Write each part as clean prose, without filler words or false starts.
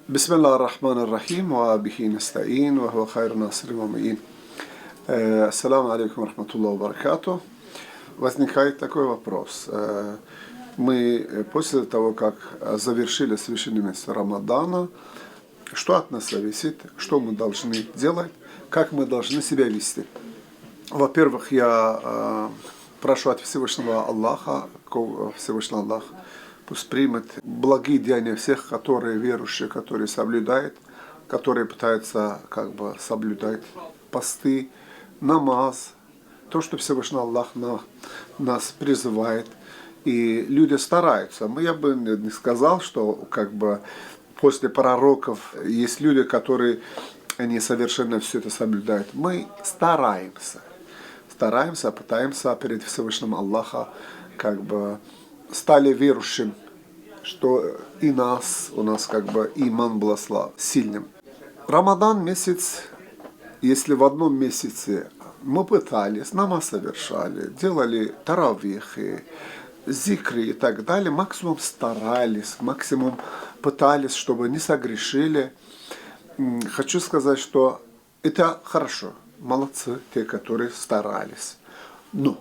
بسم الله الرحمن الرحيم وبه نستعين وهو خير ناصر ومعين. Ассаламу алейкум рахматуллахи ва баракату. Возникает такой вопрос. Мы после того, как завершили священный месяц Рамадана, что от нас зависит, что мы должны делать, как мы должны себя вести? Во-первых, я прошу от Всевышнего Аллаха, Всевышний Аллах пусть примет благие деяния всех, которые верующие, которые соблюдают, которые пытаются соблюдать посты, намаз, то, что Всевышний Аллах нас призывает. И люди стараются. Я бы не сказал, что после пророков есть люди, которые они совершенно все это соблюдают. Мы стараемся, пытаемся перед Всевышним Аллаха стали верующим, что и у нас иман был сильным. Рамадан месяц, если в одном месяце мы пытались, намаз совершали, делали таравихи, зикры и так далее, максимум старались, максимум пытались, чтобы не согрешили. Хочу сказать, что это хорошо, молодцы те, которые старались. Но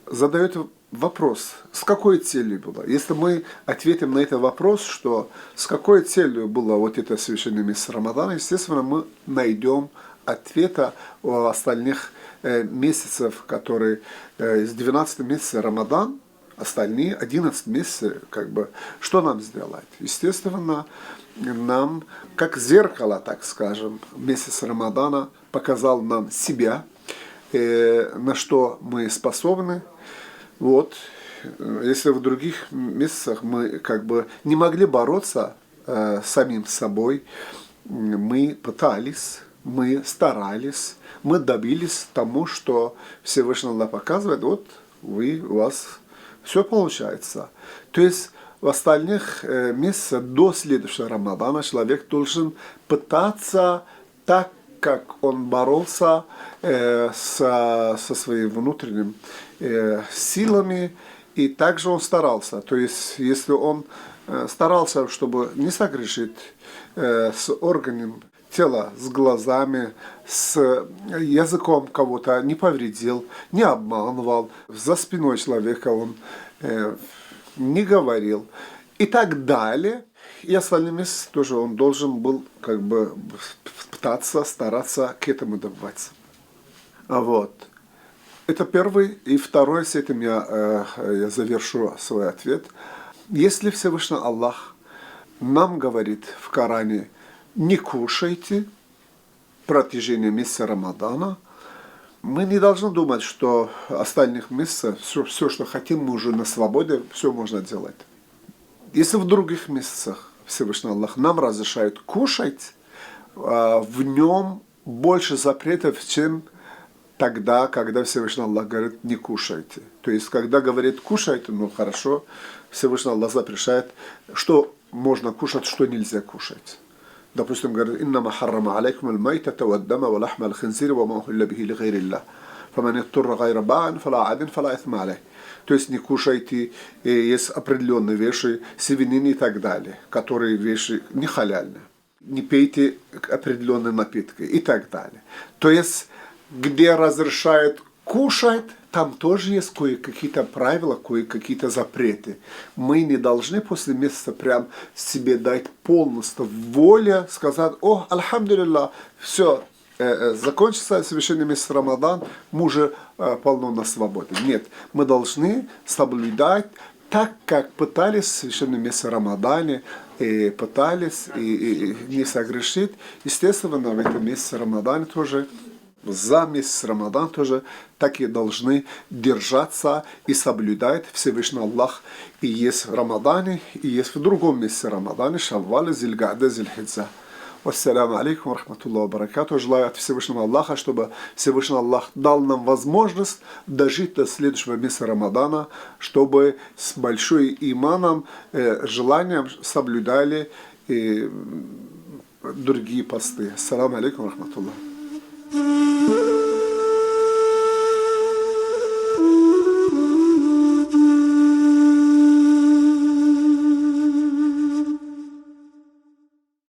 задают вопрос, с какой целью было? Если мы ответим на этот вопрос, что с какой целью было вот это священное месяц Рамадана, естественно, мы найдем ответа у остальных месяцев, которые из 12 месяца Рамадан, остальные 11 месяцев, что нам сделать? Естественно, нам, как зеркало, так скажем, месяц Рамадана показал нам себя, на что мы способны. Вот, если в других месяцах мы не могли бороться с самим собой, мы пытались, мы старались, мы добились тому, что Всевышний Аллах показывает, вот у вас все получается. То есть в остальных месяцах до следующего Рамадана человек должен пытаться так, как он боролся со своим внутренним силами, и также он старался. То есть, если он старался, чтобы не согрешить с органом тела, с глазами, с языком кого-то не повредил, не обманывал, за спиной человека он не говорил и так далее. И остальные месяцы тоже он должен был пытаться, стараться к этому добиваться. Вот. Это первый. И второй, с этим я завершу свой ответ. Если Всевышний Аллах нам говорит в Коране, не кушайте в протяжении месяца Рамадана, мы не должны думать, что остальных месяцев, все, что хотим, мы уже на свободе, все можно делать. Если в других месяцах Всевышний Аллах нам разрешает кушать, в нем больше запретов, чем тогда, когда Всевышний Аллах говорит, не кушайте. То есть, когда говорит кушайте, хорошо, Всевышний Аллах запрещает, что можно кушать, что нельзя кушать. Допустим, говорит, «Иннама харрама алейкум аль-майтата вад-дама ва лахма аль-хинзири ва ма ухилля бихи ли гайри Аллах. Фаман иттурра гайра ба'ан фала адин фала ithма алейх». То есть не кушайте, есть определенные вещи, свинины и так далее, которые вещи не халяльные. Не пейте определенные напитки и так далее. То есть, где разрешают кушать, там тоже есть кое-какие правила, кое-какие запреты. Мы не должны после месяца прям себе дать полностью волю, сказать, о, альхамдулилlah, все, закончится священный месяц Рамадан, мы уже полно на свободе. Нет, мы должны соблюдать так, как пытались в священном месяце Рамадане, и пытались и не согрешить. Естественно, в этом месяце Рамадане тоже, за месяц Рамадан тоже так и должны держаться и соблюдать Всевышний Аллах. И есть в Рамадане, и есть в другом месяце Рамадане, Шавваль, Зильгада, Зильхиджа. Ассаламу алейкум ва рахматуллахи ва баракату. Желаю от Всевышнего Аллаха, чтобы Всевышний Аллах дал нам возможность дожить до следующего месяца Рамадана, чтобы с большим иманом, желанием соблюдали другие посты. Ассаламу алейкум ва рахматуллахи.